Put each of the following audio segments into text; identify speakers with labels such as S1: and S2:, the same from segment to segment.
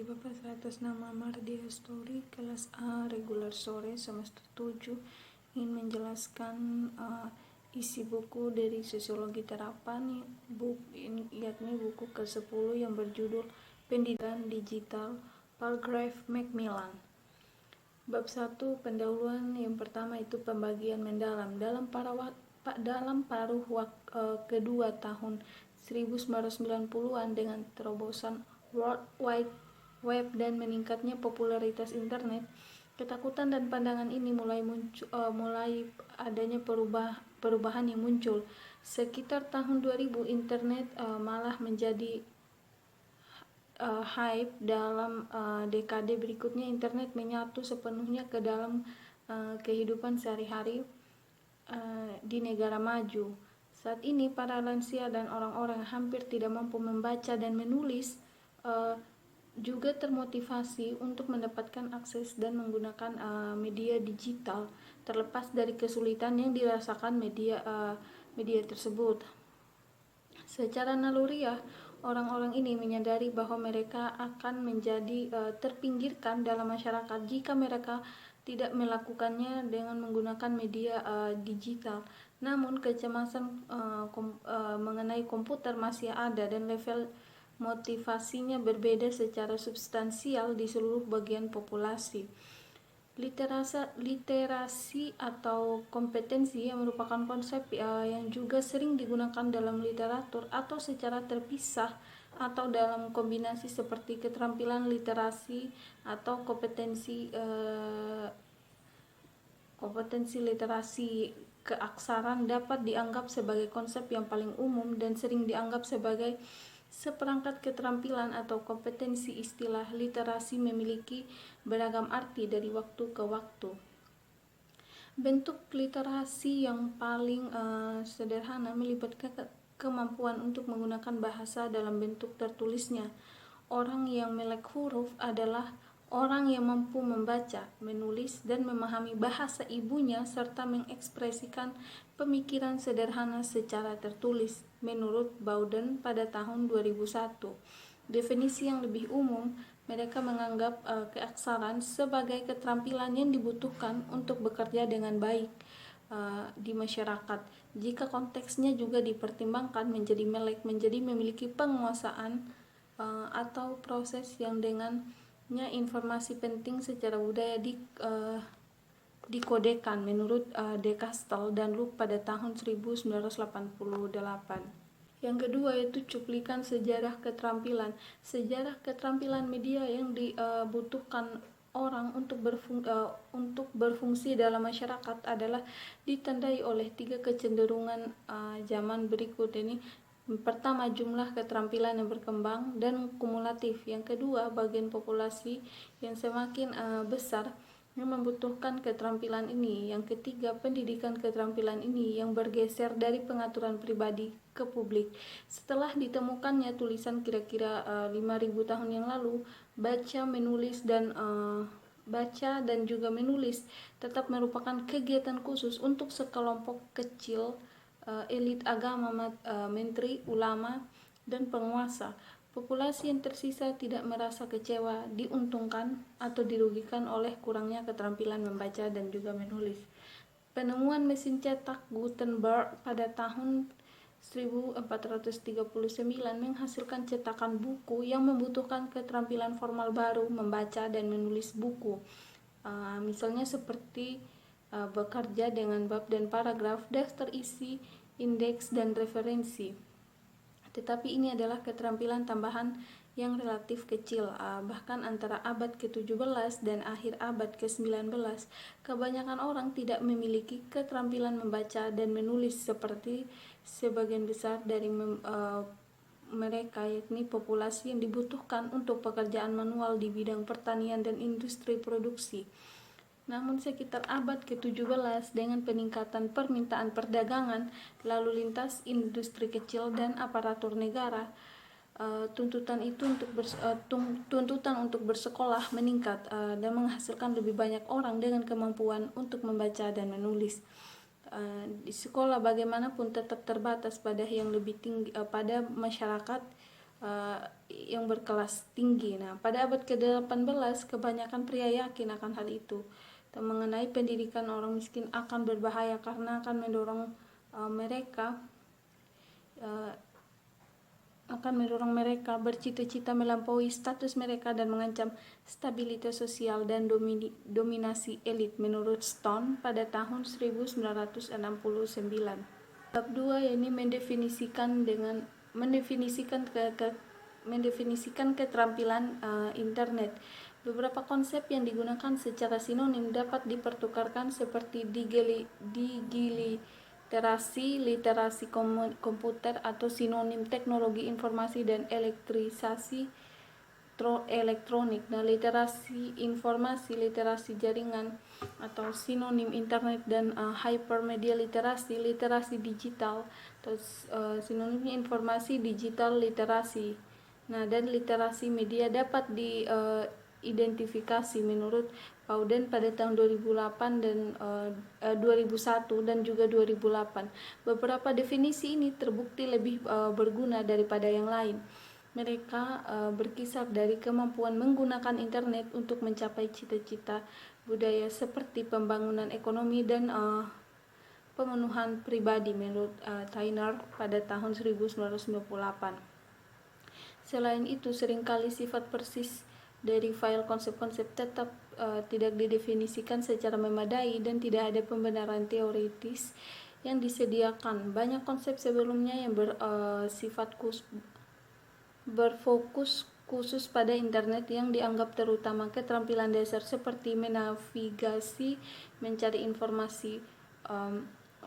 S1: bagi Bapak 100 nama Mardia Story kelas A regular sore semester 7 ingin menjelaskan isi buku dari Sosiologi Terapan yakni buku ke-10 yang berjudul Pendidikan Digital Palgrave Macmillan. Bab 1 pendahuluan yang pertama itu pembagian mendalam dalam paruh kedua tahun 1990-an dengan terobosan World Wide Web dan meningkatnya popularitas internet, ketakutan dan pandangan ini mulai adanya perubahan yang muncul. Sekitar tahun 2000 internet malah menjadi hype. Dalam dekade berikutnya internet menyatu sepenuhnya ke dalam kehidupan sehari-hari di negara maju. Saat ini para lansia dan orang-orang hampir tidak mampu membaca dan menulis juga termotivasi untuk mendapatkan akses dan menggunakan media digital terlepas dari kesulitan yang dirasakan media tersebut. Secara naluriah, orang-orang ini menyadari bahwa mereka akan menjadi terpinggirkan dalam masyarakat jika mereka tidak melakukannya dengan menggunakan media digital. Namun kecemasan mengenai komputer masih ada dan level motivasinya berbeda secara substansial di seluruh bagian populasi. Literasi atau kompetensi yang merupakan konsep yang juga sering digunakan dalam literatur atau secara terpisah atau dalam kombinasi seperti keterampilan literasi atau kompetensi literasi keaksaraan dapat dianggap sebagai konsep yang paling umum dan sering dianggap sebagai seperangkat keterampilan atau kompetensi. Istilah literasi memiliki beragam arti dari waktu ke waktu. Bentuk literasi yang paling sederhana melibatkan kemampuan untuk menggunakan bahasa dalam bentuk tertulisnya. Orang yang melek huruf adalah orang yang mampu membaca, menulis, dan memahami bahasa ibunya serta mengekspresikan pemikiran sederhana secara tertulis, menurut Bowden pada tahun 2001. Definisi yang lebih umum, mereka menganggap keaksaraan sebagai keterampilan yang dibutuhkan untuk bekerja dengan baik di masyarakat. Jika konteksnya juga dipertimbangkan, menjadi melek menjadi memiliki penguasaan atau proses yang dengannya informasi penting secara budaya dikodekan, menurut De Castell dan Luke pada tahun 1988. Yang kedua yaitu cuplikan sejarah keterampilan. Sejarah keterampilan media yang dibutuhkan orang untuk berfungsi dalam masyarakat adalah ditandai oleh 3 kecenderungan zaman berikut ini. Pertama, jumlah keterampilan yang berkembang dan kumulatif. Yang kedua, bagian populasi yang semakin besar yang membutuhkan keterampilan ini. Yang ketiga, pendidikan keterampilan ini yang bergeser dari pengaturan pribadi ke publik. Setelah ditemukannya tulisan kira-kira 5.000 tahun yang lalu, baca dan juga menulis tetap merupakan kegiatan khusus untuk sekelompok kecil elit agama, menteri, ulama, dan penguasa. Populasi yang tersisa tidak merasa kecewa, diuntungkan, atau dirugikan oleh kurangnya keterampilan membaca dan juga menulis. Penemuan mesin cetak Gutenberg pada tahun 1439 menghasilkan cetakan buku yang membutuhkan keterampilan formal baru, membaca dan menulis buku. Misalnya seperti bekerja dengan bab dan paragraf, daftar isi, indeks, dan referensi. Tetapi ini adalah keterampilan tambahan yang relatif kecil. Bahkan antara abad ke-17 dan akhir abad ke-19, kebanyakan orang tidak memiliki keterampilan membaca dan menulis seperti sebagian besar dari mereka, yakni populasi yang dibutuhkan untuk pekerjaan manual di bidang pertanian dan industri produksi. Namun sekitar abad ke-17 dengan peningkatan permintaan perdagangan, lalu lintas, industri kecil, dan aparatur negara, tuntutan untuk bersekolah meningkat dan menghasilkan lebih banyak orang dengan kemampuan untuk membaca dan menulis. Di sekolah bagaimanapun tetap terbatas pada yang lebih tinggi pada masyarakat yang berkelas tinggi. Nah, pada abad ke-18 kebanyakan pria yakin akan hal itu. Dan mengenai pendidikan orang miskin akan berbahaya karena akan mendorong mereka bercita-cita melampaui status mereka dan mengancam stabilitas sosial dan dominasi elit, menurut Stone pada tahun 1969. Bab 2 yakni mendefinisikan keterampilan internet. Beberapa konsep yang digunakan secara sinonim dapat dipertukarkan seperti digiliterasi, literasi komputer atau sinonim teknologi informasi dan elektronik. Nah, literasi informasi, literasi jaringan atau sinonim internet, dan hypermedia literasi digital atau sinonimnya informasi digital literasi. Nah, dan literasi media dapat diidentifikasi menurut Pauden pada tahun 2008 dan 2001 dan juga 2008. Beberapa definisi ini terbukti lebih berguna daripada yang lain. Mereka berkisar dari kemampuan menggunakan internet untuk mencapai cita-cita budaya seperti pembangunan ekonomi dan pemenuhan pribadi, menurut Tyner pada tahun 1998. Selain itu, seringkali sifat persis dari file konsep-konsep tetap tidak didefinisikan secara memadai dan tidak ada pembenaran teoritis yang disediakan. Banyak konsep sebelumnya yang berfokus khusus pada internet yang dianggap terutama keterampilan dasar seperti menavigasi, mencari informasi,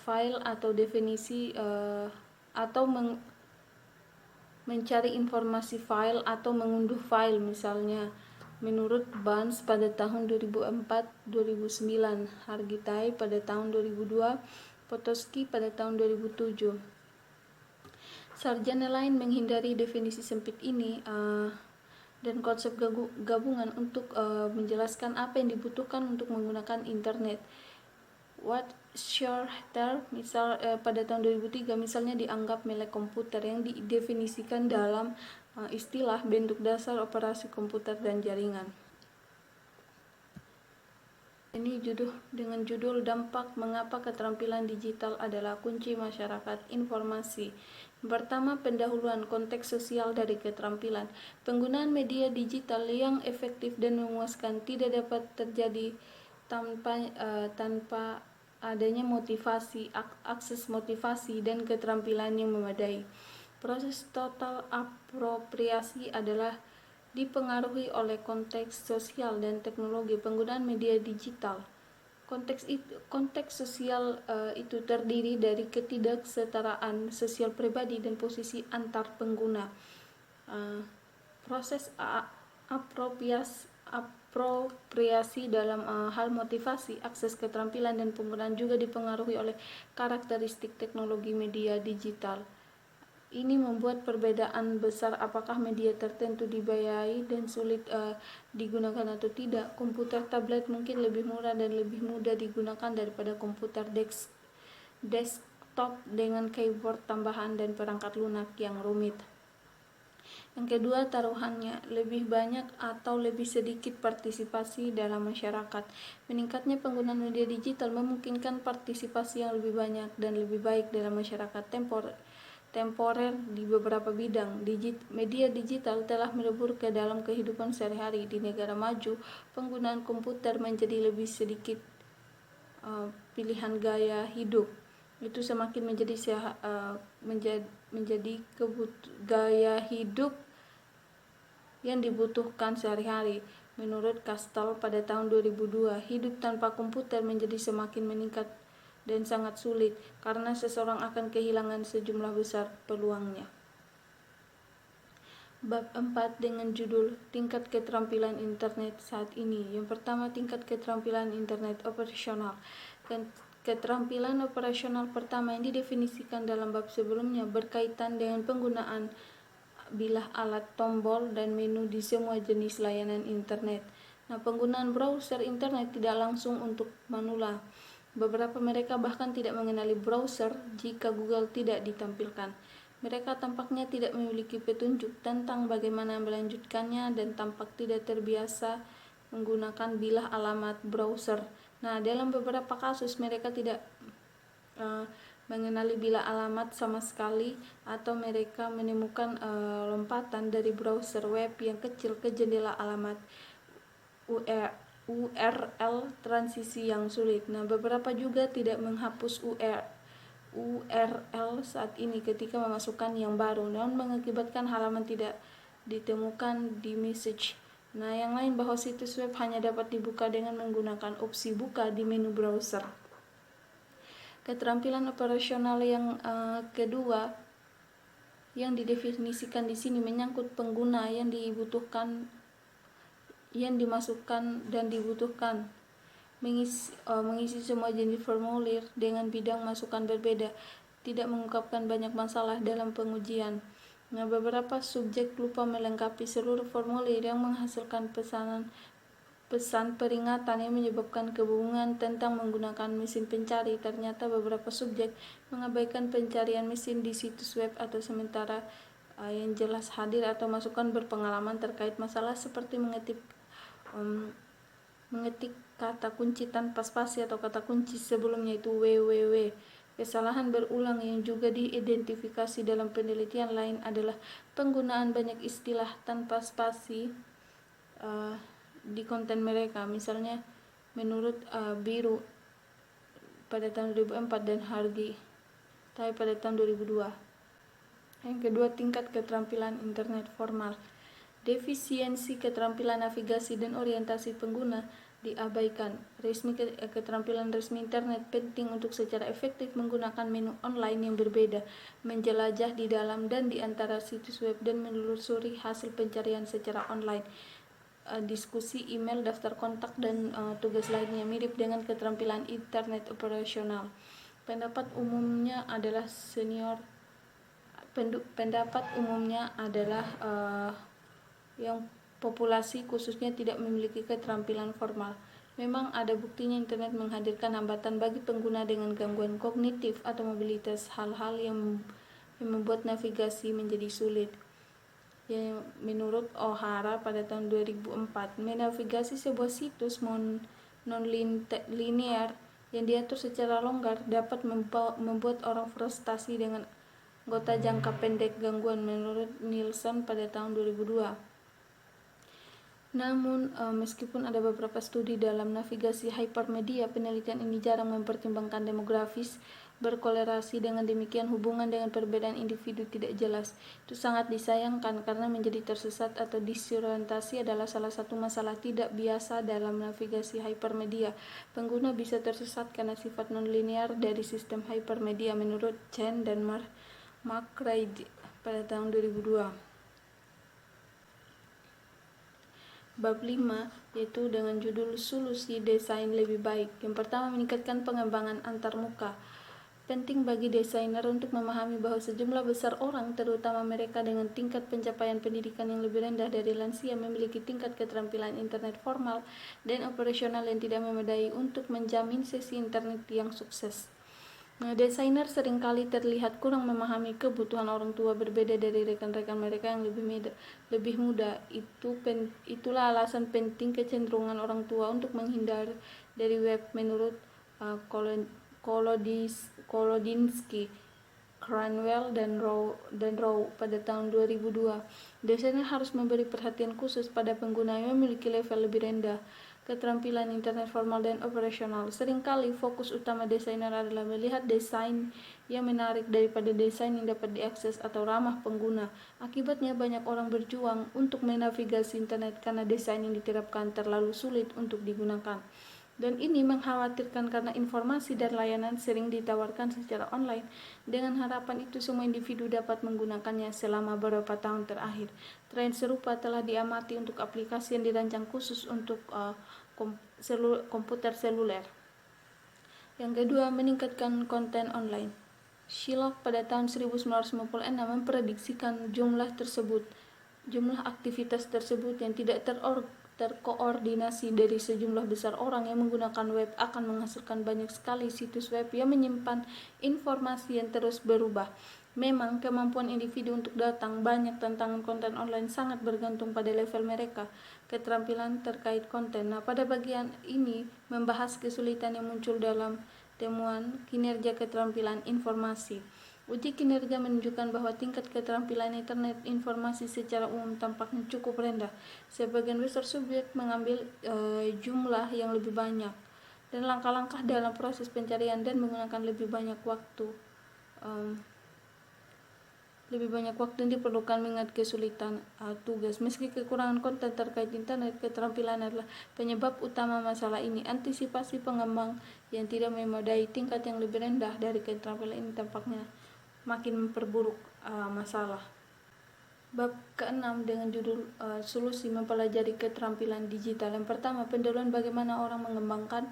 S1: file atau definisi mencari informasi file atau mengunduh file, misalnya menurut Barnes pada tahun 2004-2009, Hargitay pada tahun 2002, Potosky pada tahun 2007. Sarjana lain menghindari definisi sempit ini dan konsep gabungan untuk menjelaskan apa yang dibutuhkan untuk menggunakan internet. Schroeder pada tahun 2003 misalnya dianggap melek komputer yang didefinisikan dalam istilah bentuk dasar operasi komputer dan jaringan. Ini dengan judul dampak mengapa keterampilan digital adalah kunci masyarakat informasi. Pertama, pendahuluan konteks sosial dari keterampilan. Penggunaan media digital yang efektif dan memuaskan tidak dapat terjadi tanpa adanya akses motivasi dan keterampilan yang memadai. Proses total apropriasi adalah dipengaruhi oleh konteks sosial dan teknologi penggunaan media digital. Konteks sosial itu terdiri dari ketidaksetaraan sosial pribadi dan posisi antar pengguna. Proses apropriasi dalam hal motivasi, akses keterampilan, dan penggunaan juga dipengaruhi oleh karakteristik teknologi media digital. Ini membuat perbedaan besar apakah media tertentu dibiayai dan sulit digunakan atau tidak. Komputer tablet mungkin lebih murah dan lebih mudah digunakan daripada komputer desktop dengan keyboard tambahan dan perangkat lunak yang rumit. Yang kedua, taruhannya lebih banyak atau lebih sedikit partisipasi dalam masyarakat. Meningkatnya penggunaan media digital memungkinkan partisipasi yang lebih banyak dan lebih baik dalam masyarakat temporer di beberapa bidang. Media digital telah melebur ke dalam kehidupan sehari-hari. Di negara maju, penggunaan komputer menjadi lebih sedikit pilihan gaya hidup. Itu semakin menjadi gaya hidup yang dibutuhkan sehari-hari. Menurut Kastel pada tahun 2002, hidup tanpa komputer menjadi semakin meningkat dan sangat sulit karena seseorang akan kehilangan sejumlah besar peluangnya. Bab 4 dengan judul Tingkat Keterampilan Internet Saat Ini. Yang pertama, tingkat keterampilan internet operasional. Keterampilan operasional pertama yang didefinisikan dalam bab sebelumnya berkaitan dengan penggunaan bilah alat, tombol, dan menu di semua jenis layanan internet. Nah, penggunaan browser internet tidak langsung untuk manula. Beberapa mereka bahkan tidak mengenali browser jika Google tidak ditampilkan. Mereka tampaknya tidak memiliki petunjuk tentang bagaimana melanjutkannya dan tampak tidak terbiasa menggunakan bilah alamat browser. Nah, dalam beberapa kasus mereka tidak mengenali bilah alamat sama sekali, atau mereka menemukan lompatan dari browser web yang kecil ke jendela alamat URL transisi yang sulit. Nah, beberapa juga tidak menghapus URL saat ini ketika memasukkan yang baru, namun mengakibatkan halaman tidak ditemukan di message. Nah, yang lain bahwa situs web hanya dapat dibuka dengan menggunakan opsi buka di menu browser. Keterampilan operasional yang kedua yang didefinisikan di sini menyangkut pengguna yang dimasukkan dan dibutuhkan mengisi semua jenis formulir dengan bidang masukan berbeda, tidak mengungkapkan banyak masalah dalam pengujian. Nah, beberapa subjek lupa melengkapi seluruh formulir yang menghasilkan pesan peringatan yang menyebabkan kebingungan tentang menggunakan mesin pencari. Ternyata beberapa subjek mengabaikan pencarian mesin di situs web atau sementara yang jelas hadir atau masukan berpengalaman terkait masalah seperti mengetik kata kunci tanpa spasi atau kata kunci sebelumnya itu www. Kesalahan berulang yang juga diidentifikasi dalam penelitian lain adalah penggunaan banyak istilah tanpa spasi di konten mereka. Misalnya menurut Biru pada tahun 2004 dan Hargi pada tahun 2002. Yang kedua, tingkat keterampilan internet formal. Defisiensi keterampilan navigasi dan orientasi pengguna diabaikan. Keterampilan resmi internet penting untuk secara efektif menggunakan menu online yang berbeda, menjelajah di dalam dan di antara situs web, dan menelusuri hasil pencarian secara online. Diskusi, email, daftar kontak, dan tugas lainnya mirip dengan keterampilan internet operasional. Pendapat umumnya adalah yang populasi khususnya tidak memiliki keterampilan formal. Memang ada buktinya internet menghadirkan hambatan bagi pengguna dengan gangguan kognitif atau mobilitas, hal-hal yang membuat navigasi menjadi sulit. Yang menurut O'Hara pada tahun 2004, menavigasi sebuah situs non-linear yang diatur secara longgar dapat membuat orang frustasi dengan anggota jangka pendek gangguan, menurut Nielsen pada tahun 2002. Namun, meskipun ada beberapa studi dalam navigasi hypermedia, penelitian ini jarang mempertimbangkan demografis berkolerasi. Dengan demikian, hubungan dengan perbedaan individu tidak jelas. Itu sangat disayangkan karena menjadi tersesat atau disorientasi adalah salah satu masalah tidak biasa dalam navigasi hypermedia. Pengguna bisa tersesat karena sifat non-linear dari sistem hypermedia, menurut Chen dan McCready pada tahun 2002. Bab 5, yaitu dengan judul Solusi Desain Lebih Baik. Yang pertama, meningkatkan pengembangan antarmuka. Penting bagi desainer untuk memahami bahwa sejumlah besar orang, terutama mereka dengan tingkat pencapaian pendidikan yang lebih rendah dari lansia, memiliki tingkat keterampilan internet formal dan operasional yang tidak memadai untuk menjamin sesi internet yang sukses. Nah, desainer seringkali terlihat kurang memahami kebutuhan orang tua berbeda dari rekan-rekan mereka yang lebih muda. Itulah alasan penting kecenderungan orang tua untuk menghindar dari web, menurut Kolodinsky, Cranwell, dan Rowe pada tahun 2002. Desainer harus memberi perhatian khusus pada pengguna yang memiliki level lebih rendah keterampilan internet formal dan operasional. Seringkali fokus utama desainer adalah melihat desain yang menarik daripada desain yang dapat diakses atau ramah pengguna. Akibatnya banyak orang berjuang untuk menavigasi internet karena desain yang diterapkan terlalu sulit untuk digunakan. Dan ini mengkhawatirkan karena informasi dan layanan sering ditawarkan secara online. Dengan harapan itu semua individu dapat menggunakannya selama beberapa tahun terakhir. Tren serupa telah diamati untuk aplikasi yang dirancang khusus untuk komputer seluler. Yang kedua, meningkatkan konten online. Sherlock pada tahun 1956 memprediksikan jumlah aktivitas tersebut yang tidak terkoordinasi dari sejumlah besar orang yang menggunakan web akan menghasilkan banyak sekali situs web yang menyimpan informasi yang terus berubah. Memang kemampuan individu untuk datang banyak tantangan konten online sangat bergantung pada level mereka, keterampilan terkait konten. Nah, pada bagian ini membahas kesulitan yang muncul dalam temuan kinerja keterampilan informasi. Uji kinerja menunjukkan bahwa tingkat keterampilan internet informasi secara umum tampaknya cukup rendah. Sebagian besar subjek mengambil jumlah yang lebih banyak dan langkah-langkah dalam proses pencarian dan menggunakan lebih banyak waktu yang diperlukan mengingat kesulitan tugas. Meski kekurangan konten terkait internet, keterampilan adalah penyebab utama masalah ini. Antisipasi pengembang yang tidak memadai tingkat yang lebih rendah dari keterampilan ini tampaknya makin memperburuk masalah. Bab ke-6 dengan judul solusi mempelajari keterampilan digital. Yang pertama, pendahuluan bagaimana orang mengembangkan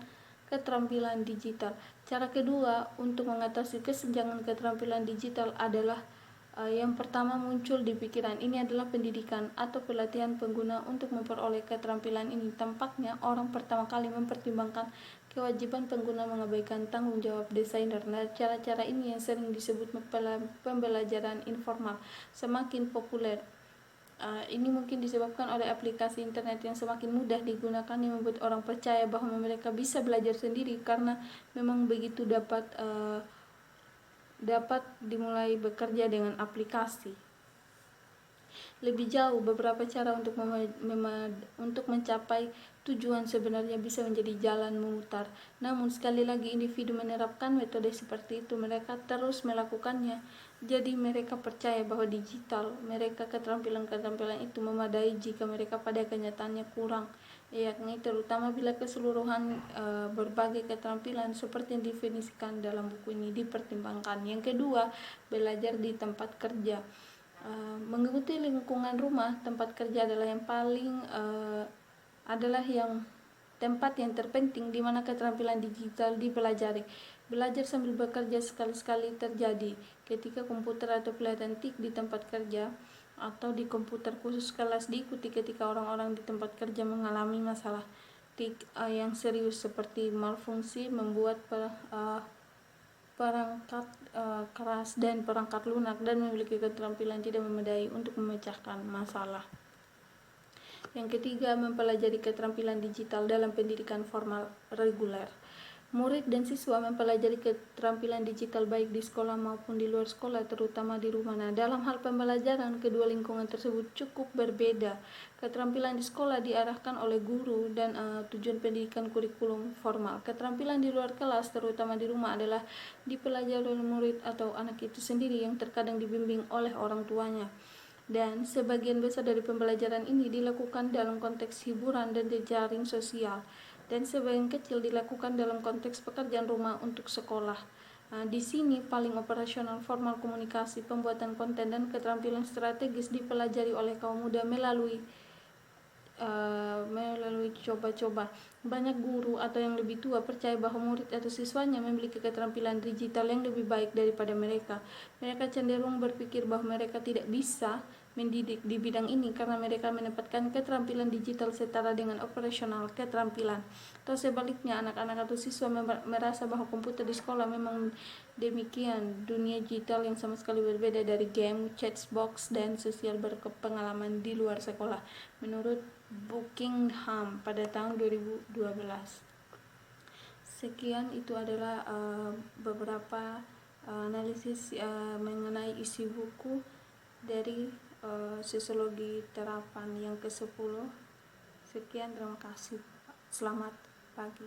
S1: keterampilan digital. Cara kedua untuk mengatasi kesenjangan keterampilan digital adalah yang pertama muncul di pikiran. Ini adalah pendidikan atau pelatihan pengguna untuk memperoleh keterampilan ini. Tampaknya orang pertama kali mempertimbangkan kewajiban pengguna mengabaikan tanggung jawab desainer. Nah, cara-cara ini yang sering disebut pembelajaran informal semakin populer. Ini mungkin disebabkan oleh aplikasi internet yang semakin mudah digunakan yang membuat orang percaya bahwa mereka bisa belajar sendiri karena memang begitu dapat dimulai bekerja dengan aplikasi. Lebih jauh, beberapa cara untuk mencapai tujuan sebenarnya bisa menjadi jalan memutar. Namun sekali lagi individu menerapkan metode seperti itu, mereka terus melakukannya. Jadi mereka percaya bahwa mereka keterampilan itu memadai jika mereka pada kenyataannya kurang, yakni terutama bila keseluruhan berbagai keterampilan seperti yang didefinisikan dalam buku ini dipertimbangkan. Yang kedua, belajar di tempat kerja. Mengikuti lingkungan rumah tempat kerja adalah tempat yang terpenting di mana keterampilan digital dipelajari. Belajar sambil bekerja sekali-sekali terjadi ketika komputer atau pelatihan TIK di tempat kerja atau di komputer khusus kelas diikuti ketika orang-orang di tempat kerja mengalami masalah TIK yang serius seperti malfungsi, membuat perangkat keras dan perangkat lunak, dan memiliki keterampilan tidak memadai untuk memecahkan masalah. Yang ketiga, mempelajari keterampilan digital dalam pendidikan formal reguler. Murid dan siswa mempelajari keterampilan digital baik di sekolah maupun di luar sekolah, terutama di rumah. Nah, dalam hal pembelajaran, kedua lingkungan tersebut cukup berbeda. Keterampilan di sekolah diarahkan oleh guru dan tujuan pendidikan kurikulum formal. Keterampilan di luar kelas, terutama di rumah, adalah dipelajari oleh murid atau anak itu sendiri yang terkadang dibimbing oleh orang tuanya. Dan sebagian besar dari pembelajaran ini dilakukan dalam konteks hiburan dan jejaring sosial, dan sebagian kecil dilakukan dalam konteks pekerjaan rumah untuk sekolah. Di sini paling operasional formal komunikasi, pembuatan konten, dan keterampilan strategis dipelajari oleh kaum muda melalui coba-coba. Banyak guru atau yang lebih tua percaya bahwa murid atau siswanya memiliki keterampilan digital yang lebih baik daripada mereka. Mereka cenderung berpikir bahwa mereka tidak bisa mendidik di bidang ini karena mereka menempatkan keterampilan digital setara dengan operasional keterampilan. Atau sebaliknya, anak-anak atau siswa merasa bahwa komputer di sekolah memang demikian. Dunia digital yang sama sekali berbeda dari game, chatbox, dan sosial berpengalaman di luar sekolah, menurut Buckingham pada tahun 2012. Sekian, itu adalah beberapa analisis mengenai isi buku dari Sosiologi Terapan yang ke-10. Sekian, terima kasih. Selamat pagi.